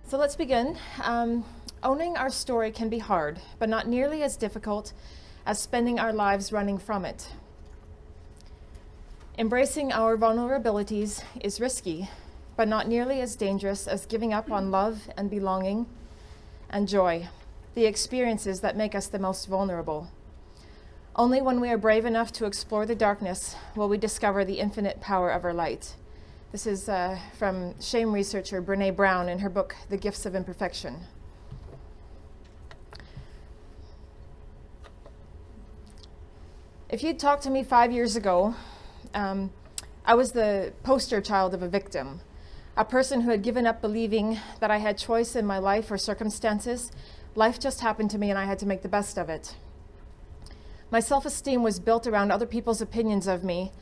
So let's begin. Owning our story can be hard, but not nearly as difficult as spending our lives running from it. Embracing our vulnerabilities is risky, but not nearly as dangerous as giving up on love and belonging and joy, the experiences that make us the most vulnerable. Only when we are brave enough to explore the darkness will we discover the infinite power of our light. This is from shame researcher Brené Brown in her book, The Gifts of Imperfection. If you'd talked to me 5 years ago, I was the poster child of a victim, a person who had given up believing that I had choice in my life or circumstances. Life just happened to me and I had to make the best of it. My self-esteem was built around other people's opinions of me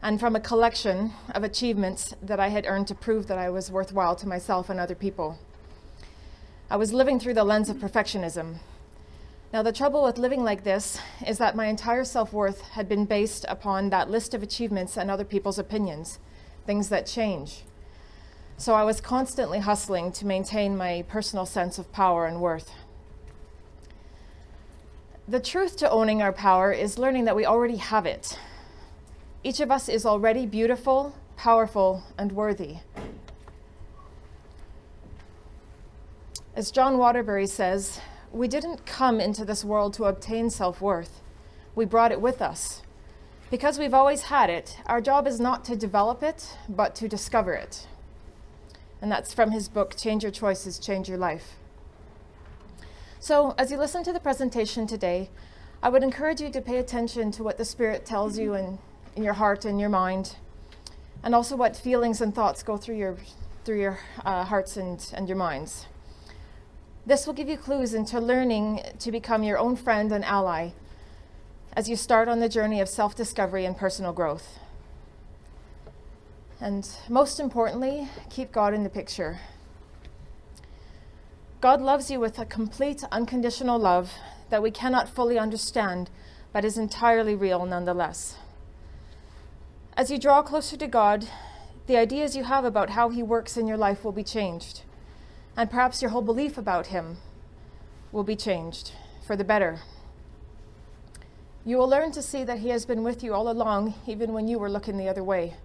and from a collection of achievements that I had earned to prove that I was worthwhile to myself and other people. I was living through the lens of perfectionism. Now, the trouble with living like this is that my entire self-worth had been based upon that list of achievements and other people's opinions, things that change. So I was constantly hustling to maintain my personal sense of power and worth. The truth to owning our power is learning that we already have it. Each of us is already beautiful, powerful, and worthy. As John Waterbury says, we didn't come into this world to obtain self-worth. We brought it with us. Because we've always had it, our job is not to develop it, but to discover it. And that's from his book, Change Your Choices, Change Your Life. So as you listen to the presentation today, I would encourage you to pay attention to what the Spirit tells you in your heart and your mind, and also what feelings and thoughts go through your hearts and your minds. This will give you clues into learning to become your own friend and ally as you start on the journey of self-discovery and personal growth. And most importantly, keep God in the picture. God loves you with a complete, unconditional love that we cannot fully understand, but is entirely real nonetheless. As you draw closer to God, the ideas you have about how He works in your life will be changed. And perhaps your whole belief about Him will be changed for the better. You will learn to see that He has been with you all along, even when you were looking the other way.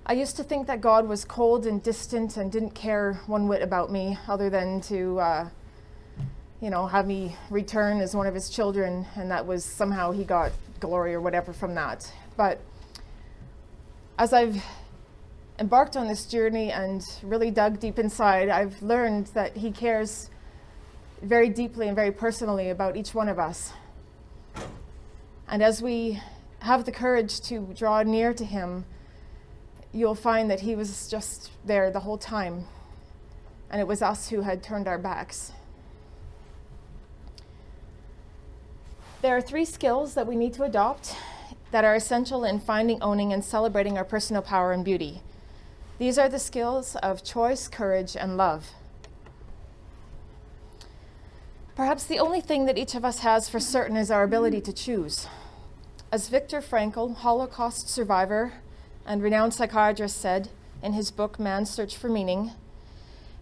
I used to think that God was cold and distant and didn't care one whit about me, other than to, have me return as one of His children, and that was somehow He got glory or whatever from that. But as I've embarked on this journey and really dug deep inside, I've learned that He cares very deeply and very personally about each one of us. And as we have the courage to draw near to Him, you'll find that He was just there the whole time, and it was us who had turned our backs. There are 3 skills that we need to adopt that are essential in finding, owning, and celebrating our personal power and beauty. These are the skills of choice, courage, and love. Perhaps the only thing that each of us has for certain is our ability to choose. As Viktor Frankl, Holocaust survivor and renowned psychiatrist, said in his book, Man's Search for Meaning,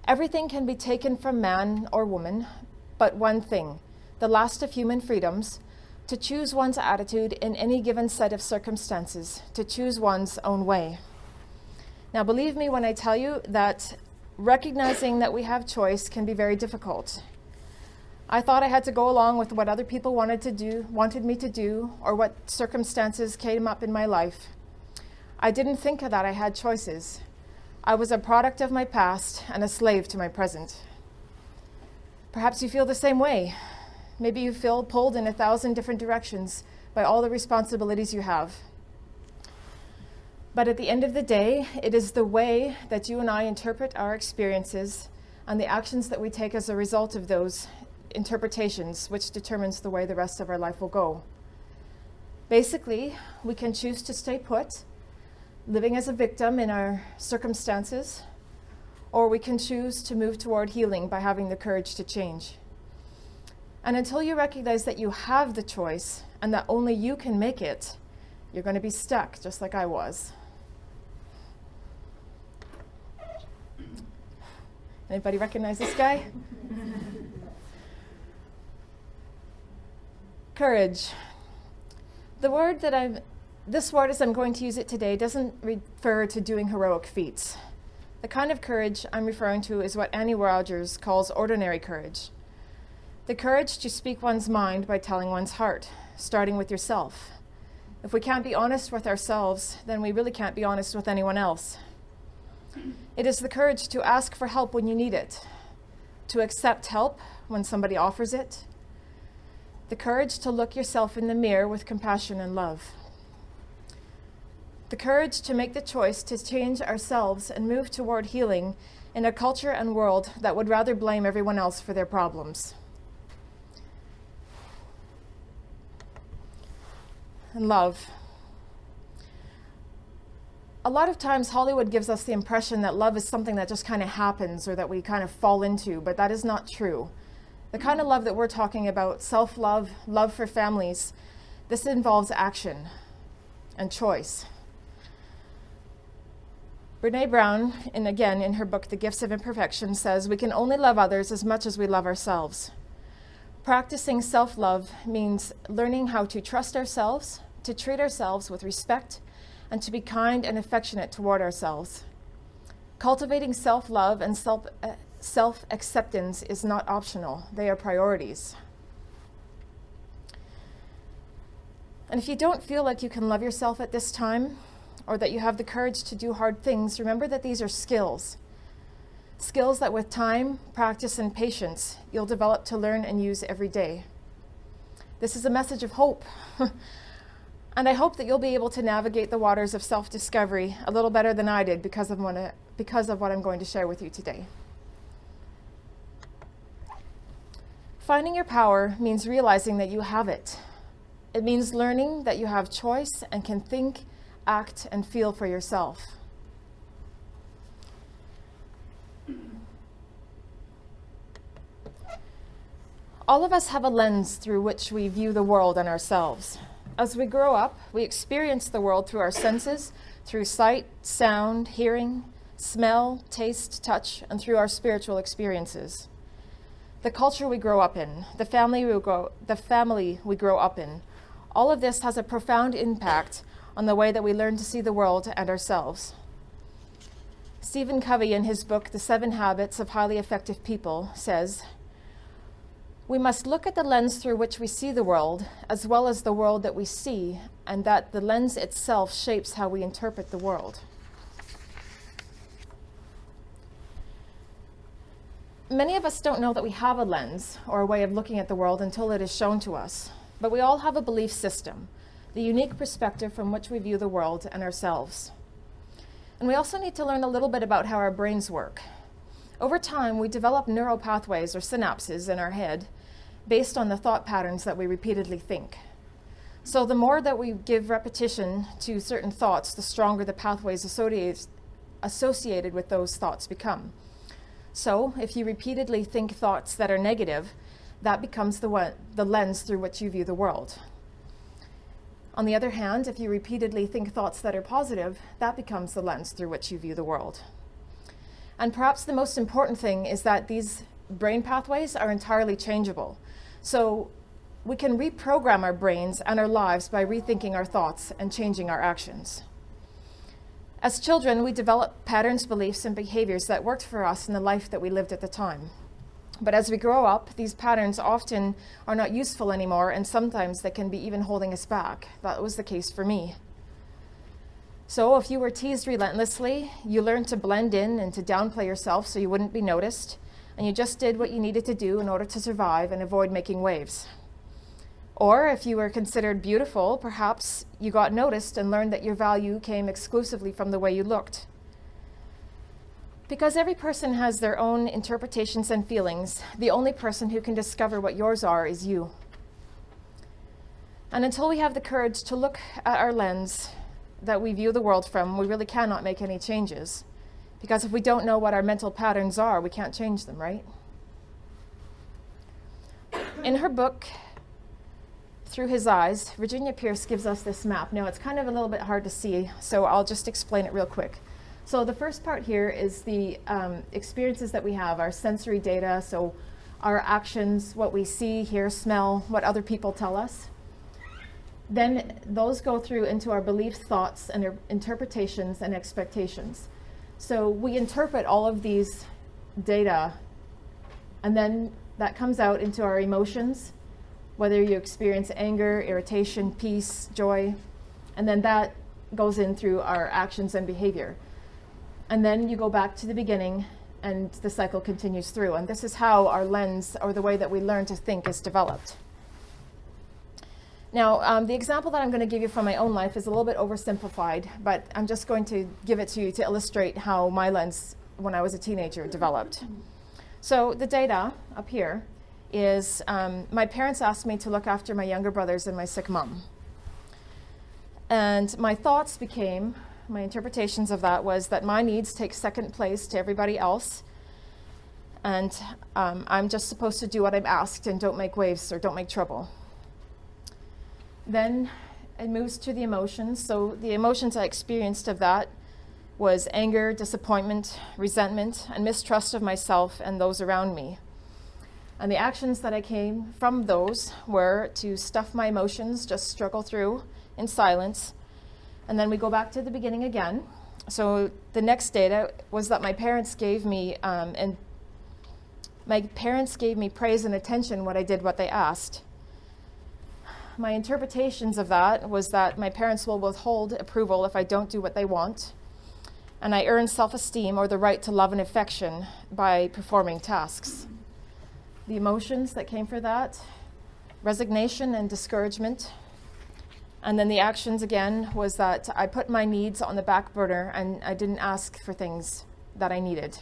everything can be taken from man or woman, but one thing, the last of human freedoms, to choose one's attitude in any given set of circumstances, to choose one's own way. Now, believe me when I tell you that recognizing that we have choice can be very difficult. I thought I had to go along with what other people wanted me to do, or what circumstances came up in my life. I didn't think that I had choices. I was a product of my past and a slave to my present. Perhaps you feel the same way. Maybe you feel pulled in 1,000 different directions by all the responsibilities you have. But at the end of the day, it is the way that you and I interpret our experiences and the actions that we take as a result of those interpretations which determines the way the rest of our life will go. Basically, we can choose to stay put, living as a victim in our circumstances, or we can choose to move toward healing by having the courage to change. And until you recognize that you have the choice and that only you can make it, you're going to be stuck, just like I was. Anybody recognize this guy? Courage. This word as I'm going to use it today doesn't refer to doing heroic feats. The kind of courage I'm referring to is what Annie Rogers calls ordinary courage. The courage to speak one's mind by telling one's heart, starting with yourself. If we can't be honest with ourselves, then we really can't be honest with anyone else. It is the courage to ask for help when you need it, to accept help when somebody offers it, the courage to look yourself in the mirror with compassion and love, the courage to make the choice to change ourselves and move toward healing in a culture and world that would rather blame everyone else for their problems. And love. A lot of times Hollywood gives us the impression that love is something that just kind of happens or that we kind of fall into, but that is not true. The kind of love that we're talking about, self-love, love for families, this involves action and choice. Brené Brown, in her book, The Gifts of Imperfection, says we can only love others as much as we love ourselves. Practicing self-love means learning how to trust ourselves, to treat ourselves with respect, and to be kind and affectionate toward ourselves. Cultivating self-love and self-acceptance is not optional. They are priorities. And if you don't feel like you can love yourself at this time, or that you have the courage to do hard things, remember that these are skills. Skills that with time, practice, and patience, you'll develop to learn and use every day. This is a message of hope. And I hope that you'll be able to navigate the waters of self-discovery a little better than I did because of what I'm going to share with you today. Finding your power means realizing that you have it. It means learning that you have choice and can think, act, and feel for yourself. All of us have a lens through which we view the world and ourselves. As we grow up, we experience the world through our senses, through sight, sound, hearing, smell, taste, touch, and through our spiritual experiences. The culture we grow up in, the family we grow up in, all of this has a profound impact on the way that we learn to see the world and ourselves. Stephen Covey, in his book, The 7 Habits of Highly Effective People, says, "We must look at the lens through which we see the world, as well as the world that we see, and that the lens itself shapes how we interpret the world." Many of us don't know that we have a lens or a way of looking at the world until it is shown to us, but we all have a belief system, the unique perspective from which we view the world and ourselves. And we also need to learn a little bit about how our brains work. Over time, we develop neural pathways or synapses in our head based on the thought patterns that we repeatedly think. So the more that we give repetition to certain thoughts, the stronger the pathways associated with those thoughts become. So if you repeatedly think thoughts that are negative, that becomes the lens through which you view the world. On the other hand, if you repeatedly think thoughts that are positive, that becomes the lens through which you view the world. And perhaps the most important thing is that these brain pathways are entirely changeable. So we can reprogram our brains and our lives by rethinking our thoughts and changing our actions. As children, we develop patterns, beliefs, and behaviors that worked for us in the life that we lived at the time. But as we grow up, these patterns often are not useful anymore, and sometimes they can be even holding us back. That was the case for me. So if you were teased relentlessly, you learned to blend in and to downplay yourself so you wouldn't be noticed, and you just did what you needed to do in order to survive and avoid making waves. Or if you were considered beautiful, perhaps you got noticed and learned that your value came exclusively from the way you looked. Because every person has their own interpretations and feelings, the only person who can discover what yours are is you. And until we have the courage to look at our lens that we view the world from, we really cannot make any changes. Because if we don't know what our mental patterns are, we can't change them, right? In her book, Through His Eyes, Virginia Pearce gives us this map. Now, it's kind of a little bit hard to see, so I'll just explain it real quick. So the first part here is the experiences that we have, our sensory data, so our actions, what we see, hear, smell, what other people tell us. Then those go through into our beliefs, thoughts, and their interpretations and expectations. So we interpret all of these data, and then that comes out into our emotions, whether you experience anger, irritation, peace, joy, and then that goes in through our actions and behavior. And then you go back to the beginning, and the cycle continues through. And this is how our lens, or the way that we learn to think, is developed. Now, the example that I'm going to give you from my own life is a little bit oversimplified, but I'm just going to give it to you to illustrate how my lens, when I was a teenager, developed. So the data up here is my parents asked me to look after my younger brothers and my sick mom. And my thoughts became, my interpretations of that was that my needs take second place to everybody else, and I'm just supposed to do what I'm asked and don't make waves or don't make trouble. Then it moves to the emotions. So the emotions I experienced of that was anger, disappointment, resentment, and mistrust of myself and those around me. And the actions that I came from those were to stuff my emotions, just struggle through in silence. And then we go back to the beginning again. So the next data was that my parents gave me praise and attention when I did what they asked. My interpretations of that was that my parents will withhold approval if I don't do what they want. And I earn self-esteem, or the right to love and affection, by performing tasks. The emotions that came for that, resignation and discouragement. And then the actions again was that I put my needs on the back burner and I didn't ask for things that I needed.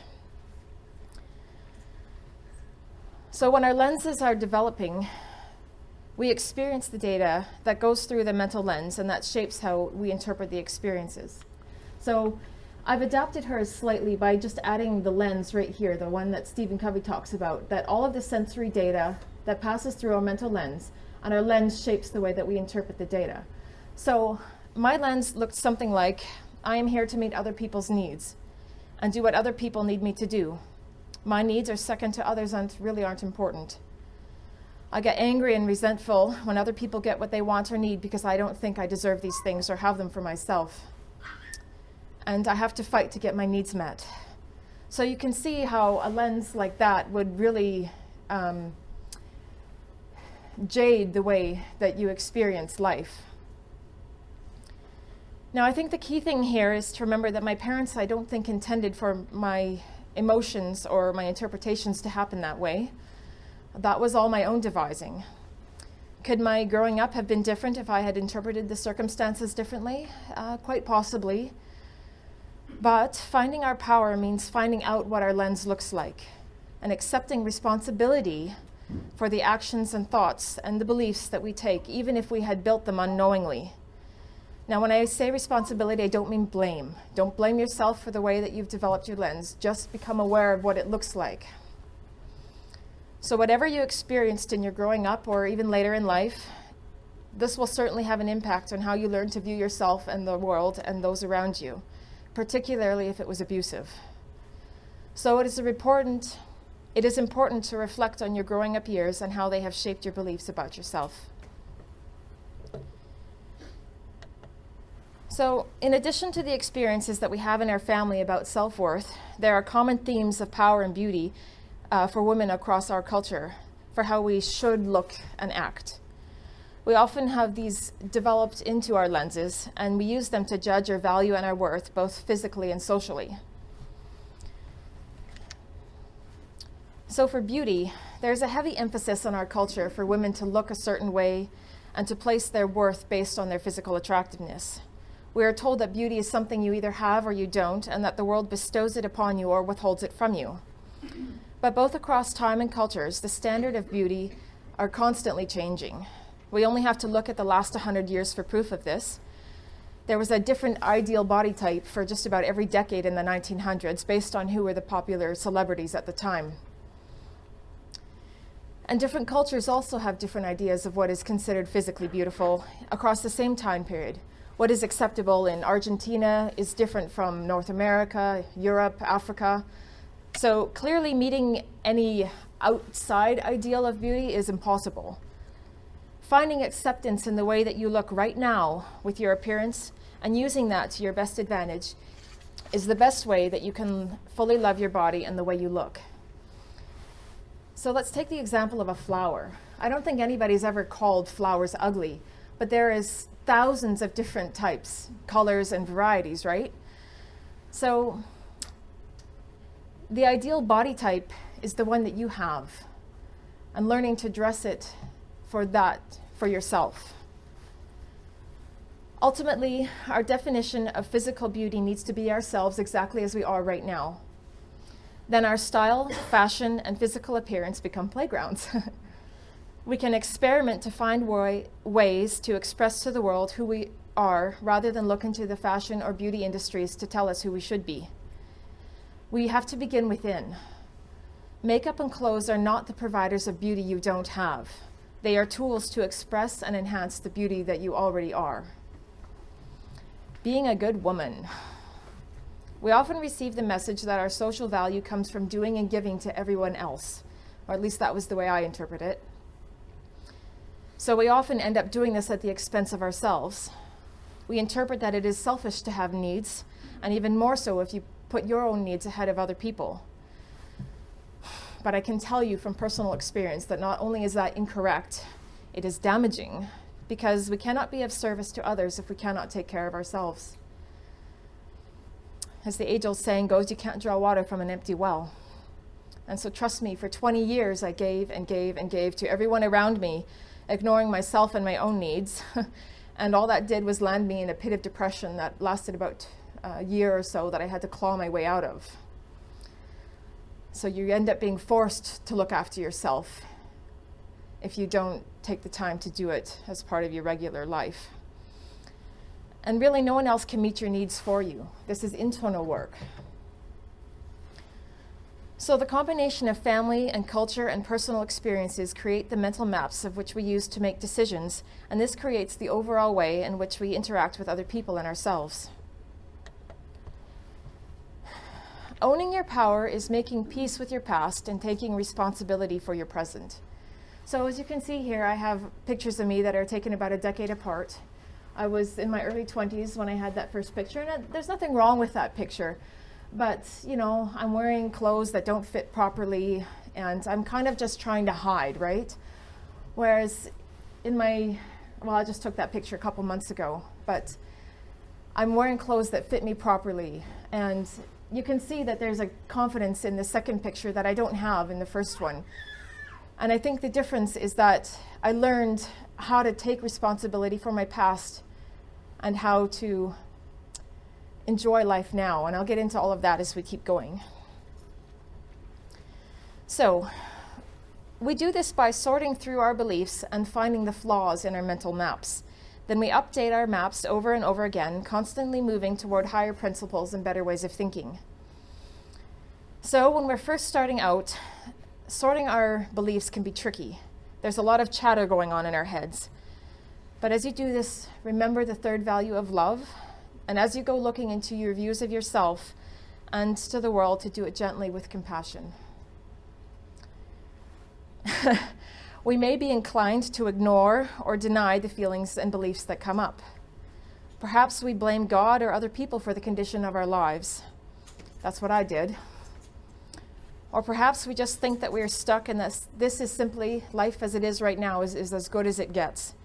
So when our lenses are developing, we experience the data that goes through the mental lens, and that shapes how we interpret the experiences. So I've adapted hers slightly by just adding the lens right here, the one that Stephen Covey talks about, that all of the sensory data that passes through our mental lens, and our lens shapes the way that we interpret the data. So my lens looked something like, I am here to meet other people's needs and do what other people need me to do. My needs are second to others and really aren't important. I get angry and resentful when other people get what they want or need because I don't think I deserve these things or have them for myself. And I have to fight to get my needs met. So you can see how a lens like that would really jade the way that you experience life. Now, I think the key thing here is to remember that my parents, I don't think, intended for my emotions or my interpretations to happen that way. That was all my own devising. Could my growing up have been different if I had interpreted the circumstances differently? Quite possibly. But finding our power means finding out what our lens looks like and accepting responsibility for the actions and thoughts and the beliefs that we take, even if we had built them unknowingly. Now, when I say responsibility, I don't mean blame. Don't blame yourself for the way that you've developed your lens. Just become aware of what it looks like. So whatever you experienced in your growing up or even later in life, this will certainly have an impact on how you learn to view yourself and the world and those around you, particularly if it was abusive. So it is important to reflect on your growing up years and how they have shaped your beliefs about yourself. So in addition to the experiences that we have in our family about self-worth, there are common themes of power and beauty for women across our culture, for how we should look and act. We often have these developed into our lenses, and we use them to judge our value and our worth, both physically and socially. So for beauty, there's a heavy emphasis on our culture for women to look a certain way and to place their worth based on their physical attractiveness. We are told that beauty is something you either have or you don't, and that the world bestows it upon you or withholds it from you. But both across time and cultures, the standard of beauty are constantly changing. We only have to look at the last 100 years for proof of this. There was a different ideal body type for just about every decade in the 1900s based on who were the popular celebrities at the time. And different cultures also have different ideas of what is considered physically beautiful across the same time period. What is acceptable in Argentina is different from North America, Europe, Africa. So clearly meeting any outside ideal of beauty is impossible. Finding acceptance in the way that you look right now with your appearance and using that to your best advantage is the best way that you can fully love your body and the way you look. So let's take the example of a flower. I don't think anybody's ever called flowers ugly, but there is thousands of different types, colors, and varieties, right? So the ideal body type is the one that you have, and learning to dress it for yourself. Ultimately, our definition of physical beauty needs to be ourselves exactly as we are right now. Then our style, fashion, and physical appearance become playgrounds. We can experiment to find ways to express to the world who we are rather than look into the fashion or beauty industries to tell us who we should be. We have to begin within. Makeup and clothes are not the providers of beauty you don't have. They are tools to express and enhance the beauty that you already are. Being a good woman. We often receive the message that our social value comes from doing and giving to everyone else, or at least that was the way I interpret it. So we often end up doing this at the expense of ourselves. We interpret that it is selfish to have needs, and even more so if you put your own needs ahead of other people. But I can tell you from personal experience that not only is that incorrect, it is damaging, because we cannot be of service to others if we cannot take care of ourselves. As the age-old saying goes, you can't draw water from an empty well. And so trust me, for 20 years I gave and gave and gave to everyone around me, ignoring myself and my own needs. And all that did was land me in a pit of depression that lasted about a year or so that I had to claw my way out of. So you end up being forced to look after yourself if you don't take the time to do it as part of your regular life. And really, no one else can meet your needs for you. This is internal work. So the combination of family and culture and personal experiences create the mental maps of which we use to make decisions, and this creates the overall way in which we interact with other people and ourselves. Owning your power is making peace with your past and taking responsibility for your present. So as you can see here, I have pictures of me that are taken about a decade apart. I was in my early 20s when I had that first picture, and there's nothing wrong with that picture. But, you know, I'm wearing clothes that don't fit properly, and I'm kind of just trying to hide, right? Whereas I just took that picture a couple months ago, but I'm wearing clothes that fit me properly. And you can see that there's a confidence in the second picture that I don't have in the first one. And I think the difference is that I learned how to take responsibility for my past and how to enjoy life now. And I'll get into all of that as we keep going. So we do this by sorting through our beliefs and finding the flaws in our mental maps. Then we update our maps over and over again, constantly moving toward higher principles and better ways of thinking. So when we're first starting out, sorting our beliefs can be tricky. There's a lot of chatter going on in our heads. But as you do this, remember the third value of love. And as you go looking into your views of yourself and to the world, to do it gently with compassion. We may be inclined to ignore or deny the feelings and beliefs that come up. Perhaps we blame God or other people for the condition of our lives. That's what I did. Or perhaps we just think that we're stuck and that this is simply life as it is right now is as good as it gets.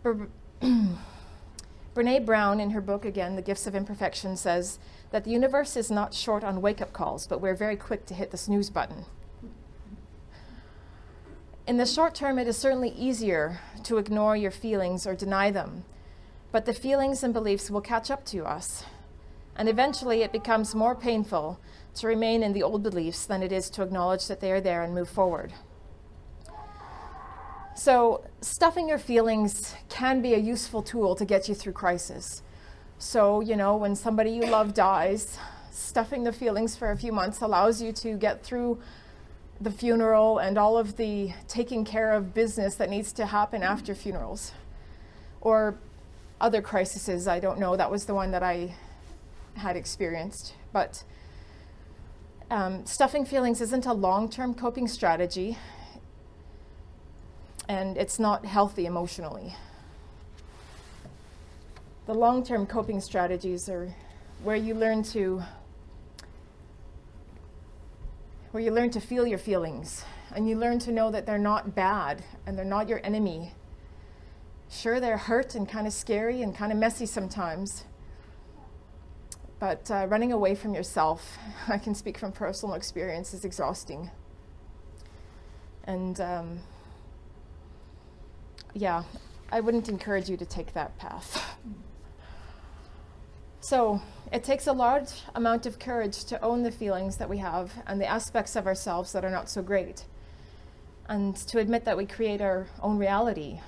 Brene Brown, in her book, again, The Gifts of Imperfection, says that the universe is not short on wake-up calls, but we're very quick to hit the snooze button. In the short term, it is certainly easier to ignore your feelings or deny them, but the feelings and beliefs will catch up to us. And eventually it becomes more painful to remain in the old beliefs than it is to acknowledge that they are there and move forward. So stuffing your feelings can be a useful tool to get you through crisis. So, when somebody you love dies, stuffing the feelings for a few months allows you to get through the funeral and all of the taking care of business that needs to happen after funerals. or other crises, I don't know. That was the one that I had experienced. But stuffing feelings isn't a long-term coping strategy, and it's not healthy emotionally. The long-term coping strategies are where you learn to feel your feelings, and you learn to know that they're not bad and they're not your enemy. Sure, they're hurt and kind of scary and kind of messy sometimes, but running away from yourself, I can speak from personal experience, is exhausting. And yeah, I wouldn't encourage you to take that path. So it takes a large amount of courage to own the feelings that we have and the aspects of ourselves that are not so great, and to admit that we create our own reality.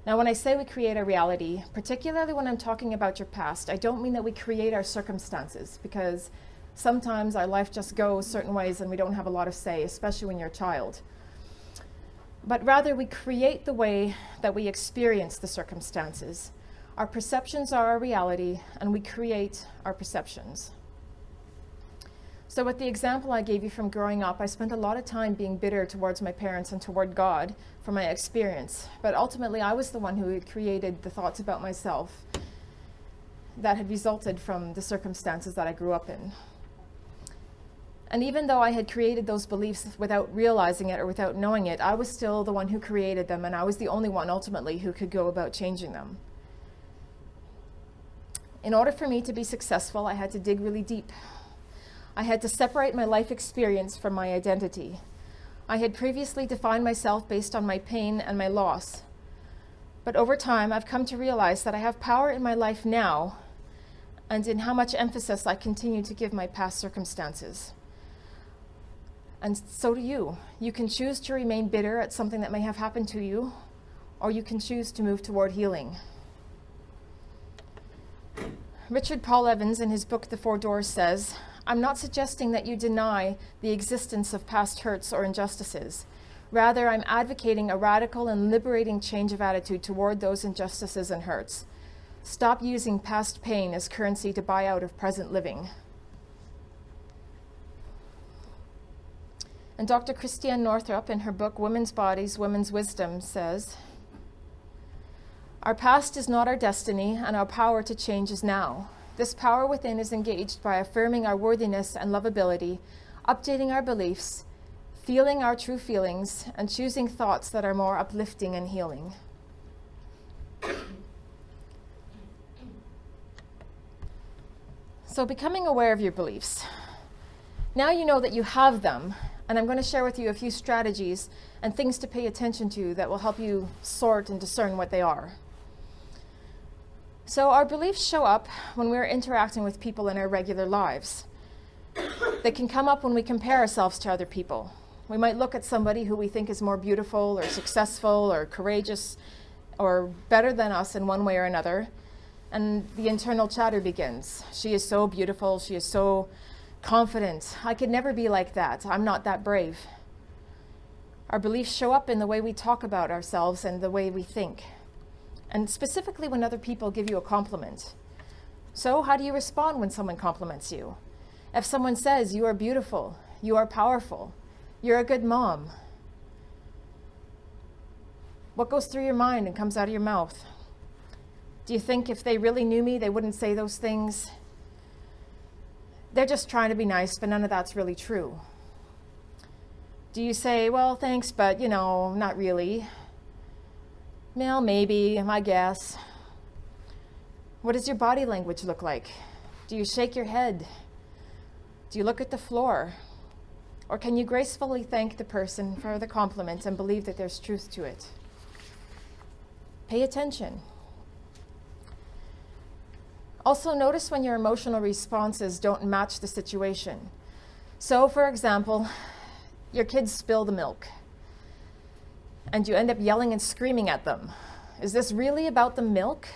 Now, when I say we create our reality, particularly when I'm talking about your past, I don't mean that we create our circumstances, because sometimes our life just goes certain ways and we don't have a lot of say, especially when you're a child. But rather, we create the way that we experience the circumstances. Our perceptions are our reality, and we create our perceptions. So with the example I gave you from growing up, I spent a lot of time being bitter towards my parents and toward God for my experience. But ultimately, I was the one who had created the thoughts about myself that had resulted from the circumstances that I grew up in. And even though I had created those beliefs without realizing it or without knowing it, I was still the one who created them, and I was the only one ultimately who could go about changing them. In order for me to be successful, I had to dig really deep. I had to separate my life experience from my identity. I had previously defined myself based on my pain and my loss. But over time, I've come to realize that I have power in my life now, and in how much emphasis I continue to give my past circumstances. And so do you. You can choose to remain bitter at something that may have happened to you, or you can choose to move toward healing. Richard Paul Evans, in his book, The Four Doors, says, "I'm not suggesting that you deny the existence of past hurts or injustices. Rather, I'm advocating a radical and liberating change of attitude toward those injustices and hurts. Stop using past pain as currency to buy out of present living." And Dr. Christiane Northrup, in her book, Women's Bodies, Women's Wisdom, says, "Our past is not our destiny, and our power to change is now. This power within is engaged by affirming our worthiness and lovability, updating our beliefs, feeling our true feelings, and choosing thoughts that are more uplifting and healing." So becoming aware of your beliefs. Now you know that you have them, and I'm going to share with you a few strategies and things to pay attention to that will help you sort and discern what they are. So our beliefs show up when we're interacting with people in our regular lives. They can come up when we compare ourselves to other people. We might look at somebody who we think is more beautiful or successful or courageous or better than us in one way or another, and the internal chatter begins. She is so beautiful, she is so confident. I could never be like that. I'm not that brave. Our beliefs show up in the way we talk about ourselves and the way we think, and specifically when other people give you a compliment. So how do you respond when someone compliments you? If someone says, "You are beautiful, you are powerful, you're a good mom," what goes through your mind and comes out of your mouth? Do you think if they really knew me, they wouldn't say those things? They're just trying to be nice, but none of that's really true. Do you say, "Well, thanks, but, not really"? Well, maybe, I guess. What does your body language look like? Do you shake your head? Do you look at the floor? Or can you gracefully thank the person for the compliment and believe that there's truth to it? Pay attention. Also, notice when your emotional responses don't match the situation. So, for example, your kids spill the milk, and you end up yelling and screaming at them. Is this really about the milk,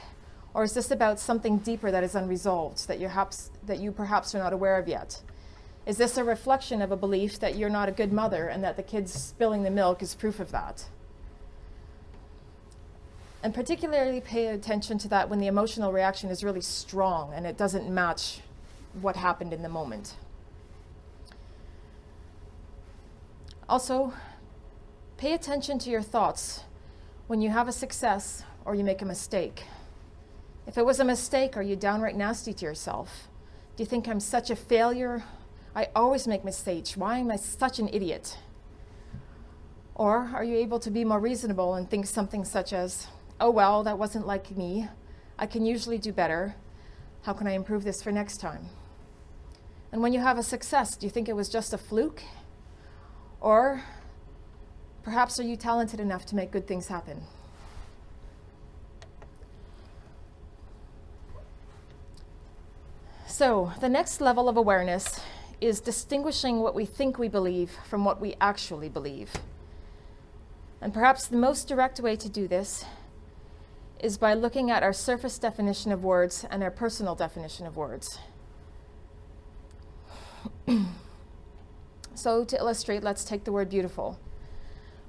or is this about something deeper that is unresolved that you perhaps are not aware of yet? Is this a reflection of a belief that you're not a good mother and that the kids spilling the milk is proof of that? And particularly pay attention to that when the emotional reaction is really strong and it doesn't match what happened in the moment. Also, pay attention to your thoughts when you have a success or you make a mistake. If it was a mistake, are you downright nasty to yourself? Do you think I'm such a failure? I always make mistakes. Why am I such an idiot? Or are you able to be more reasonable and think something such as, oh well, that wasn't like me. I can usually do better. How can I improve this for next time? And when you have a success, do you think it was just a fluke? Or perhaps are you talented enough to make good things happen? So the next level of awareness is distinguishing what we think we believe from what we actually believe. And perhaps the most direct way to do this is by looking at our surface definition of words and our personal definition of words. So to illustrate, let's take the word beautiful.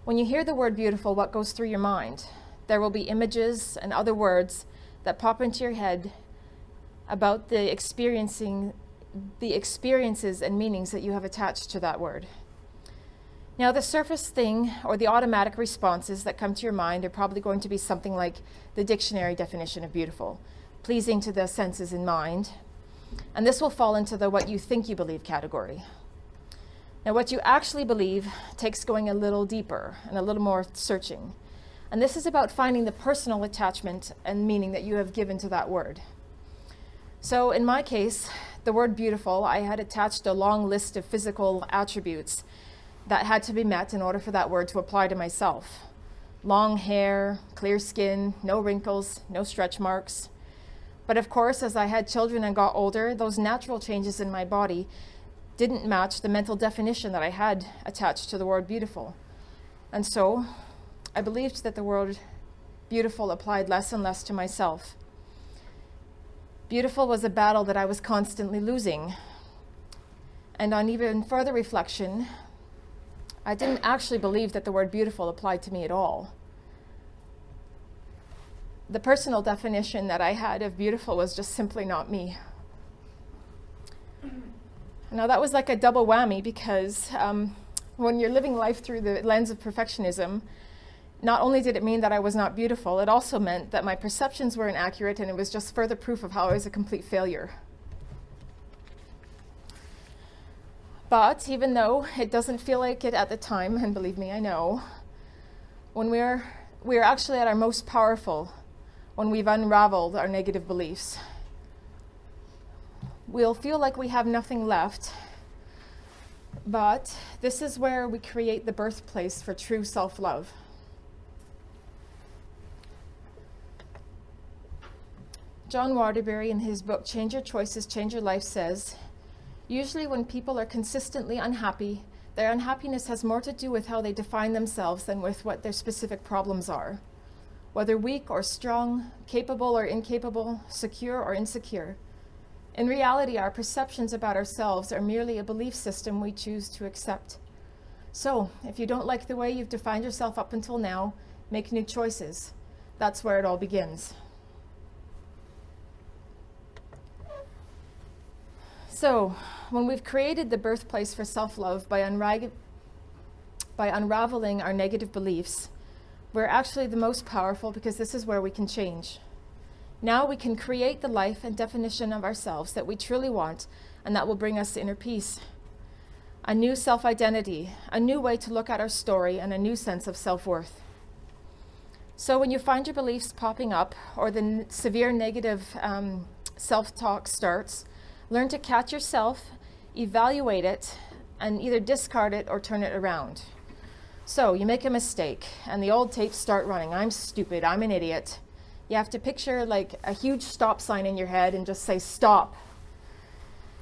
When you hear the word beautiful, what goes through your mind? There will be images and other words that pop into your head about the experiences and meanings that you have attached to that word. Now, the surface thing or the automatic responses that come to your mind are probably going to be something like the dictionary definition of beautiful, pleasing to the senses and mind. And this will fall into the what you think you believe category. Now, what you actually believe takes going a little deeper and a little more searching. And this is about finding the personal attachment and meaning that you have given to that word. So in my case, the word beautiful, I had attached a long list of physical attributes that had to be met in order for that word to apply to myself. Long hair, clear skin, no wrinkles, no stretch marks. But of course, as I had children and got older, those natural changes in my body didn't match the mental definition that I had attached to the word beautiful. And so I believed that the word beautiful applied less and less to myself. Beautiful was a battle that I was constantly losing. And on even further reflection, I didn't actually believe that the word beautiful applied to me at all. The personal definition that I had of beautiful was just simply not me. Now that was like a double whammy because when you're living life through the lens of perfectionism, not only did it mean that I was not beautiful, it also meant that my perceptions were inaccurate and it was just further proof of how I was a complete failure. But even though it doesn't feel like it at the time, and believe me, I know, when we're actually at our most powerful when we've unraveled our negative beliefs. We'll feel like we have nothing left, but this is where we create the birthplace for true self-love. John Waterbury, in his book, Change Your Choices, Change Your Life, says, usually when people are consistently unhappy, their unhappiness has more to do with how they define themselves than with what their specific problems are. Whether weak or strong, capable or incapable, secure or insecure. In reality, our perceptions about ourselves are merely a belief system we choose to accept. So, if you don't like the way you've defined yourself up until now, make new choices. That's where it all begins. So, when we've created the birthplace for self-love by unraveling our negative beliefs, we're actually the most powerful because this is where we can change. Now we can create the life and definition of ourselves that we truly want, and that will bring us inner peace. A new self-identity, a new way to look at our story, and a new sense of self-worth. So when you find your beliefs popping up, or the severe negative self-talk starts, learn to catch yourself, evaluate it, and either discard it or turn it around. So you make a mistake, and the old tapes start running. I'm stupid, I'm an idiot. You have to picture like a huge stop sign in your head and just say, stop.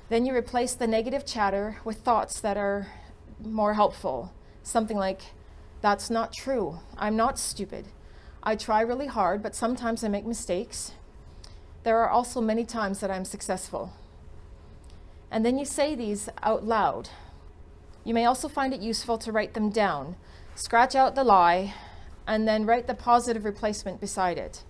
Then you replace the negative chatter with thoughts that are more helpful. Something like, that's not true. I'm not stupid. I try really hard, but sometimes I make mistakes. There are also many times that I'm successful. And then you say these out loud. You may also find it useful to write them down. Scratch out the lie and then write the positive replacement beside it.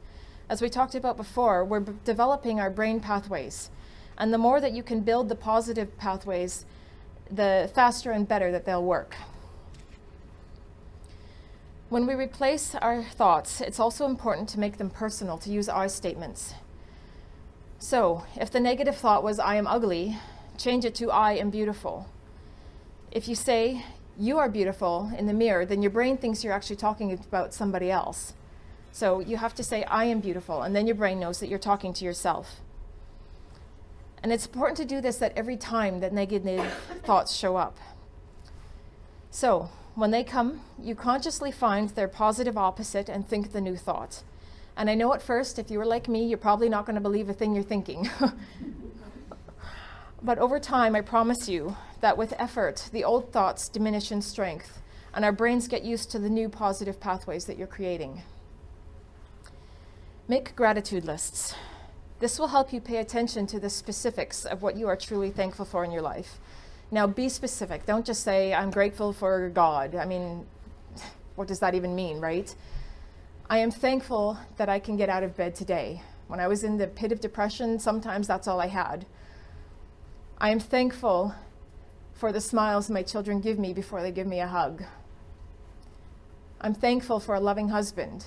As we talked about before, we're developing our brain pathways. And the more that you can build the positive pathways, the faster and better that they'll work. When we replace our thoughts, it's also important to make them personal, to use I statements. So, if the negative thought was, I am ugly, change it to, I am beautiful. If you say, you are beautiful in the mirror, then your brain thinks you're actually talking about somebody else. So you have to say, I am beautiful, and then your brain knows that you're talking to yourself. And it's important to do this at every time that negative thoughts show up. So, when they come, you consciously find their positive opposite and think the new thought. And I know at first, if you were like me, you're probably not going to believe a thing you're thinking. But over time, I promise you that with effort, the old thoughts diminish in strength, and our brains get used to the new positive pathways that you're creating. Make gratitude lists. This will help you pay attention to the specifics of what you are truly thankful for in your life. Now, be specific. Don't just say, I'm grateful for God. I mean, what does that even mean, right? I am thankful that I can get out of bed today. When I was in the pit of depression, sometimes that's all I had. I am thankful for the smiles my children give me before they give me a hug. I'm thankful for a loving husband.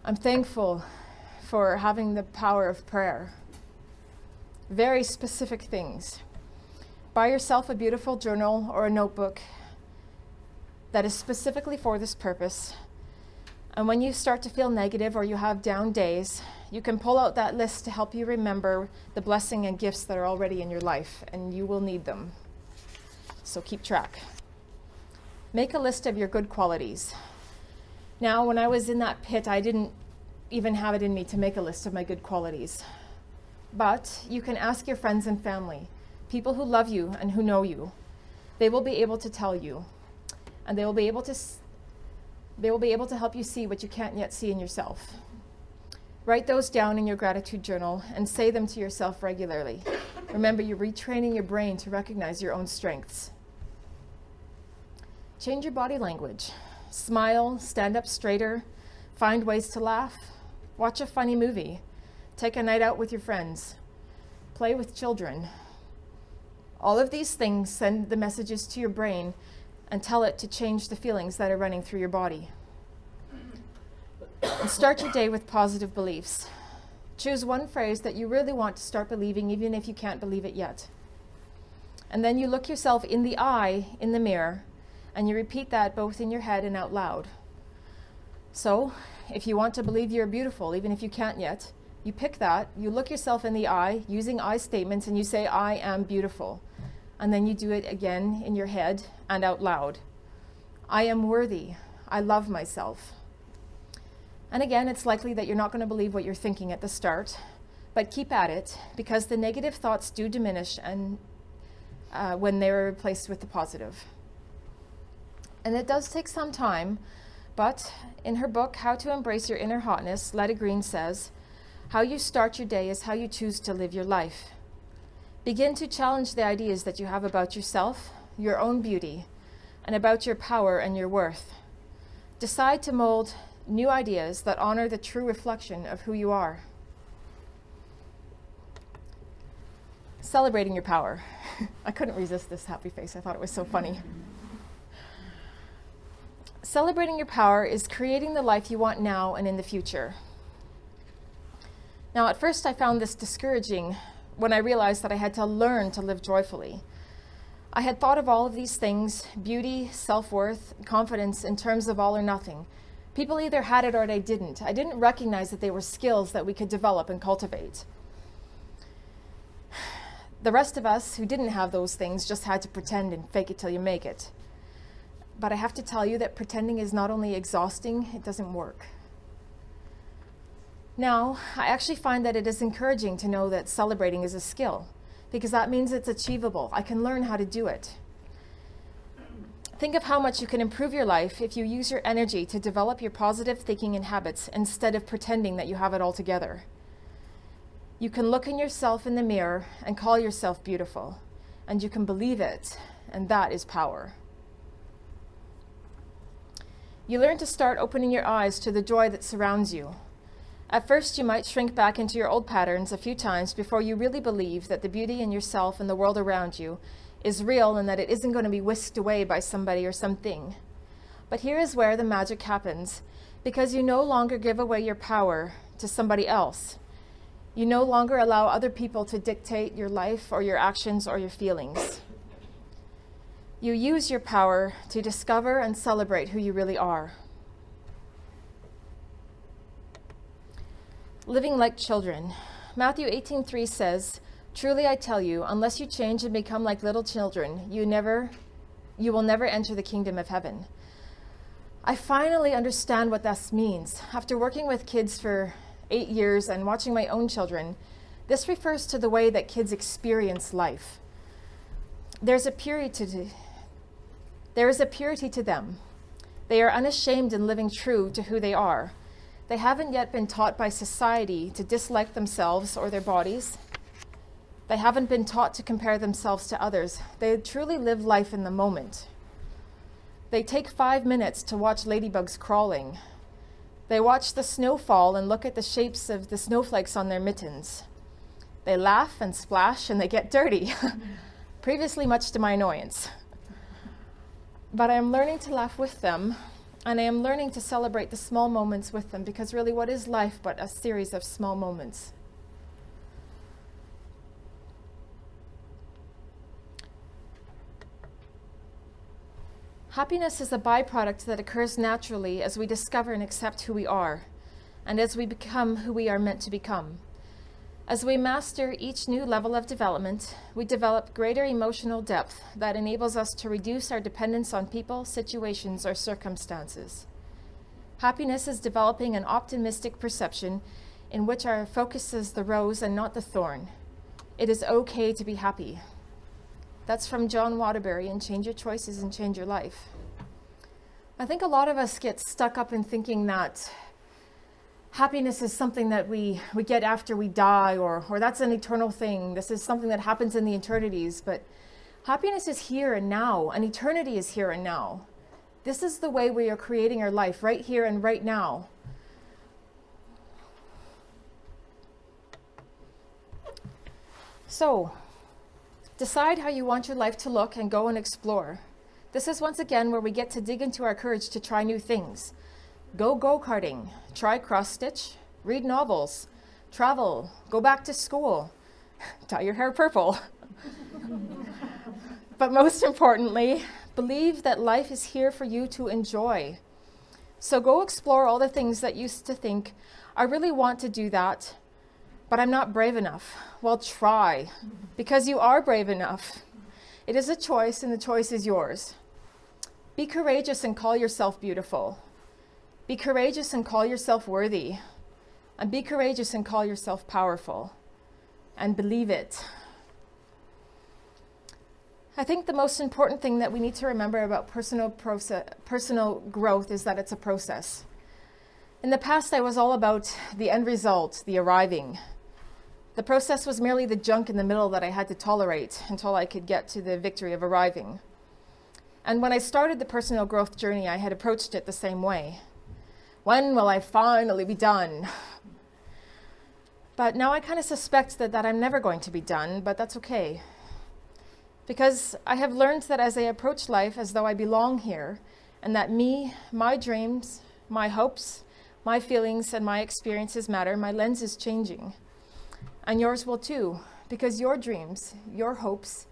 I'm thankful for having the power of prayer. Very specific things. Buy yourself a beautiful journal or a notebook that is specifically for this purpose. And when you start to feel negative or you have down days, you can pull out that list to help you remember the blessing and gifts that are already in your life, and you will need them. So keep track. Make a list of your good qualities. Now, when I was in that pit, I didn't even have it in me to make a list of my good qualities. But you can ask your friends and family, people who love you and who know you. They will be able to tell you, and they will be able to help you see what you can't yet see in yourself. Write those down in your gratitude journal and say them to yourself regularly. Remember, you're retraining your brain to recognize your own strengths. Change your body language. Smile, stand up straighter, find ways to laugh, watch a funny movie, take a night out with your friends, play with children. All of these things send the messages to your brain and tell it to change the feelings that are running through your body. And start your day with positive beliefs. Choose one phrase that you really want to start believing, even if you can't believe it yet. And then you look yourself in the eye in the mirror, and you repeat that both in your head and out loud. So, if you want to believe you're beautiful, even if you can't yet, you pick that, you look yourself in the eye using I statements, and you say, I am beautiful. And then you do it again in your head and out loud. I am worthy. I love myself. And again, it's likely that you're not going to believe what you're thinking at the start, but keep at it, because the negative thoughts do diminish and when they're replaced with the positive. And it does take some time, but in her book, How to Embrace Your Inner Hotness, Letta Green says, how you start your day is how you choose to live your life. Begin to challenge the ideas that you have about yourself, your own beauty, and about your power and your worth. Decide to mold new ideas that honor the true reflection of who you are. Celebrating your power. I couldn't resist this happy face. I thought it was so funny. Celebrating your power is creating the life you want now and in the future. Now, at first I found this discouraging when I realized that I had to learn to live joyfully. I had thought of all of these things, beauty, self-worth, confidence, in terms of all or nothing. People either had it or they didn't. I didn't recognize that they were skills that we could develop and cultivate. The rest of us who didn't have those things just had to pretend and fake it till you make it. But I have to tell you that pretending is not only exhausting, it doesn't work. Now, I actually find that it is encouraging to know that celebrating is a skill, because that means it's achievable. I can learn how to do it. Think of how much you can improve your life if you use your energy to develop your positive thinking and habits instead of pretending that you have it all together. You can look in yourself in the mirror and call yourself beautiful, and you can believe it, and that is power. You learn to start opening your eyes to the joy that surrounds you. At first, you might shrink back into your old patterns a few times before you really believe that the beauty in yourself and the world around you is real and that it isn't going to be whisked away by somebody or something. But here is where the magic happens, because you no longer give away your power to somebody else. You no longer allow other people to dictate your life or your actions or your feelings. You use your power to discover and celebrate who you really are. Living like children. Matthew 18:3 says, "Truly I tell you, unless you change and become like little children, you will never enter the kingdom of heaven." I finally understand what this means. After working with kids for 8 years and watching my own children, this refers to the way that kids experience life. There is a purity to them. They are unashamed in living true to who they are. They haven't yet been taught by society to dislike themselves or their bodies. They haven't been taught to compare themselves to others. They truly live life in the moment. They take 5 minutes to watch ladybugs crawling. They watch the snow fall and look at the shapes of the snowflakes on their mittens. They laugh and splash and they get dirty, previously much to my annoyance. But I am learning to laugh with them, and I am learning to celebrate the small moments with them, because really, what is life but a series of small moments? Happiness is a byproduct that occurs naturally as we discover and accept who we are, and as we become who we are meant to become. As we master each new level of development, we develop greater emotional depth that enables us to reduce our dependence on people, situations, or circumstances. Happiness is developing an optimistic perception in which our focus is the rose and not the thorn. It is okay to be happy. That's from John Waterbury in Change Your Choices and Change Your Life. I think a lot of us get stuck up in thinking that happiness is something that we get after we die, or that's an eternal thing. This is something that happens in the eternities. But happiness is here and now, and eternity is here and now. This is the way we are creating our life, right here and right now. So, decide how you want your life to look and go and explore. This is once again where we get to dig into our courage to try new things. Go go-karting, try cross-stitch, read novels, travel, go back to school, dye your hair purple. But most importantly, believe that life is here for you to enjoy. So go explore all the things that you used to think, I really want to do that, but I'm not brave enough. Well, try, because you are brave enough. It is a choice, and the choice is yours. Be courageous and call yourself beautiful. Be courageous and call yourself worthy. And be courageous and call yourself powerful. And believe it. I think the most important thing that we need to remember about personal growth is that it's a process. In the past, I was all about the end result, the arriving. The process was merely the junk in the middle that I had to tolerate until I could get to the victory of arriving. And when I started the personal growth journey, I had approached it the same way. When will I finally be done? But now I kind of suspect that I'm never going to be done, but that's okay. Because I have learned that as I approach life as though I belong here, and that me, my dreams, my hopes, my feelings, and my experiences matter, my lens is changing. And yours will too, because your dreams, your hopes,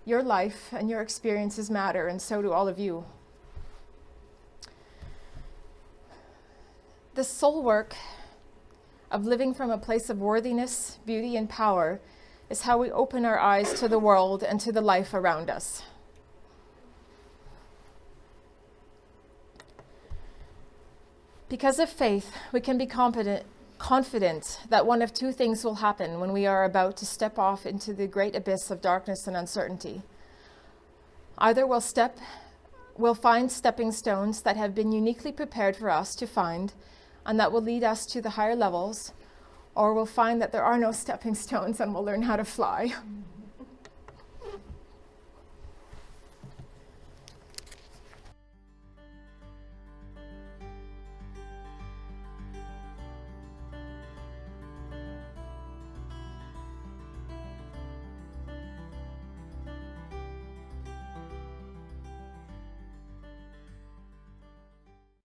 your life, and your experiences matter, and so do all of you. The soul work of living from a place of worthiness, beauty, and power is how we open our eyes to the world and to the life around us. Because of faith, we can be confident that one of two things will happen when we are about to step off into the great abyss of darkness and uncertainty. Either we'll find stepping stones that have been uniquely prepared for us to find, and that will lead us to the higher levels, or we'll find that there are no stepping stones and we'll learn how to fly.